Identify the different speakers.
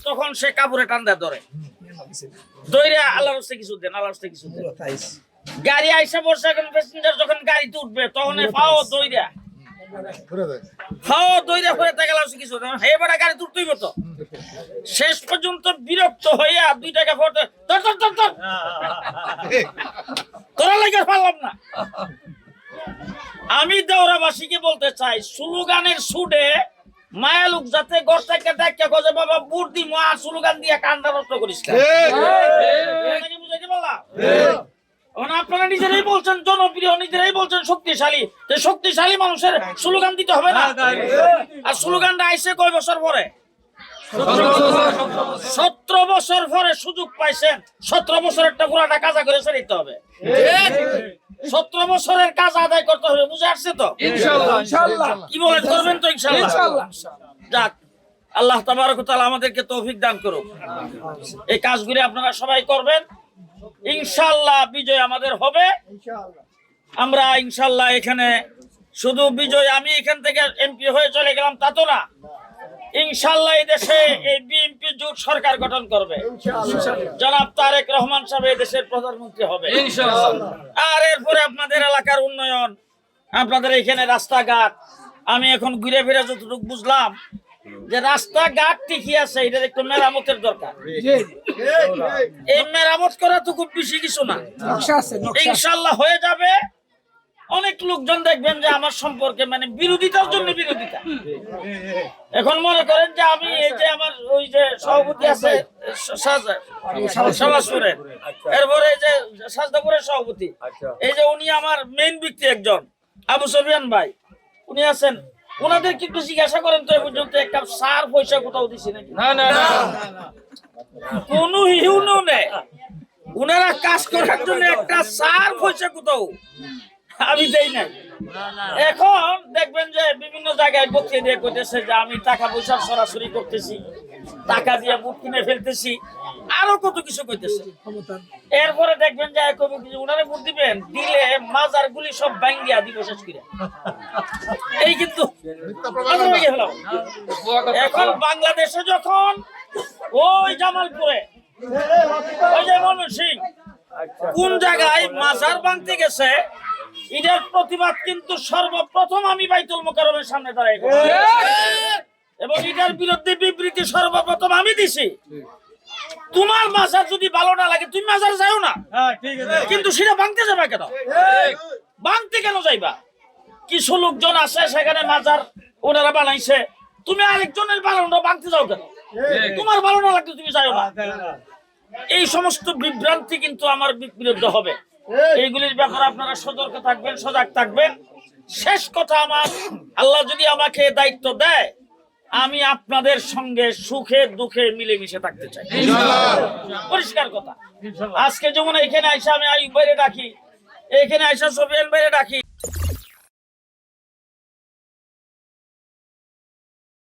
Speaker 1: তখন সে কাপড়ে টান্দা ধরে দইরে আল্লাহর রাস্তায় কিছু দেন, আল্লাহর রাস্তায় কিছু দেন। গাড়ি আইসা বসে এখন প্যাসেঞ্জার যখন গাড়িতে উঠবে তখন ফাও দইরা করে তাকে আল্লাহর রাস্তায় কিছু দেন। হে বড় গাড়ি তুলতেই হতো। শেষ পর্যন্ত বিরক্ত হইয়া 2 টাকা ফটো তোরা লাগে পারলাম না। আমি দেওরাবাসীকে বলতে চাই, স্লোগানের সুডে মায়া লোক যাতে ঘর থেকে ডাক্কা গজে বাবা বুদ্ধি মা স্লোগান দিয়ে কান্না নষ্ট করিস না। বুঝাইতে পারলাম? আপনারা নিজেরাই বলছেন জনপ্রিয়, নিজেরাই বলছেন শক্তিশালী, শক্তিশালী মানুষের স্লোগান দিতে হবে না? আর স্লোগানটা আইসে কয় বছর পরে? 17 বছর পরে সুযোগ পাইছেন। 17 বছরেরটা পুরাটা কাজা করে ছেড়ে হবে। 17 বছরের কাজ আদায় করতে হবে। বুঝে আসছে তো? ইনশাআল্লাহ। কি বলেন, করবেন তো? ইনশাআল্লাহ। যাক, আল্লাহ তাবারক ওয়া তাআলা আমাদেরকে তৌফিক দান করুক। এই কাজগুলি আপনারা সবাই করবেন, ইনশাআল্লাহ বিজয় আমাদের হবে। আমরা ইনশাআল্লাহ এখানে শুধু বিজয়, আমি এখান থেকে এমপি হয়ে চলে গেলাম তা তো না। ইনশাআল্লাহ এই দেশে এই বিএনপি জোট সরকার গঠন করবে। জনাব তারেক রহমান সাহেব এই দেশের প্রধানমন্ত্রী হবে ইনশাআল্লাহ। আর এরপরে আপনাদের এলাকার উন্নয়ন, আপনাদের এখানে রাস্তাঘাট, আমি এখন ঘুরে ফিরে যতটুকু বুঝলাম যে রাস্তাঘাট ঠিকই আছে, এটার একটু মেরামতের দরকার। এই মেরামত করা তো খুব বেশি কিছু না, ইনশাআল্লাহ হয়ে যাবে। অনেক লোকজন দেখবেন যে আমার সম্পর্কে মানে বিরোধিতার জন্য বিরোধিতা। এখন মনে করেন যে আমি এই যে আমার ওই যে সভাপতি আছে সমাজপুরের, এরপরে এই যে সাজদাপুরের সভাপতি, এই যে উনি আমার মেইন ব্যক্তি একজন আবু সুফিয়ান ভাই, উনি আছেন। ওনাদের কি একটু জিজ্ঞাসা করেন তো এই পর্যন্ত একটা সার পয়সা কোথাও দিছি নাকি? না, কোন ইউনিয়নে ওনারা কাজ করার জন্য একটা সার পয়সা কোথাও আমি দেই নাই। এখন দেখবেন যে বিভিন্ন জায়গায় বক্তৃতা দিয়ে কইতেছে যে আমি টাকা পয়সা সরাসরি করতেছি, টাকা দিয়ে বুট কিনে ফেলতেছি, আরো কত কিছু কইতেছে। এরপরে দেখবেন যে ওনারে ভোট দিবেন, দিলে মাজার গুলি সব ভাঙ্গিয়া দিব শেষ করে। এই কিন্তু এখন বাংলাদেশে যখন ওই জামালপুরে ওই যে ময়মনসিং কোন জায়গায় মাজার ভাঙতে গেছে, এটার প্রতিবাদ কিন্তু সর্বপ্রথম আমি বাইতুল মোকাররমের সামনে দাঁড়াই এবং এটার বিরুদ্ধে বিবৃতি সর্বপ্রথম আমি দিছি। তোমার মাজার যদি ভালো না লাগে তুমি মাজার যাও না, কিন্তু সেটা ভাঙতে যাবে কেন? ভাঙতে কেন যাইবা? কিছু লোকজন আছে সেখানে মাজার ওনারা বানাইছে, তুমি আরেকজনের বানানো ভাঙতে যাও কেন? তোমার ভালো না লাগলে তুমি যাও না। এই সমস্ত বিভ্রান্তি কিন্তু আমার বিরুদ্ধে হবে। এইগুলির ব্যাপারে আপনারা সতর্ক থাকবেন, সজাগ থাকবেন। শেষ কথা, আমার আল্লাহ যদি আমাকে দায়িত্ব দেয়, আমি আপনাদের সঙ্গে সুখে দুঃখে মিলেমিশে থাকতে চাই, পরিষ্কার কথা। আজকে যেমন এখানে আইসা আমি আইয়ুব ভাইরে ডাকি, এখানে আইসা সোফিয়ান ভাইরে ডাকি।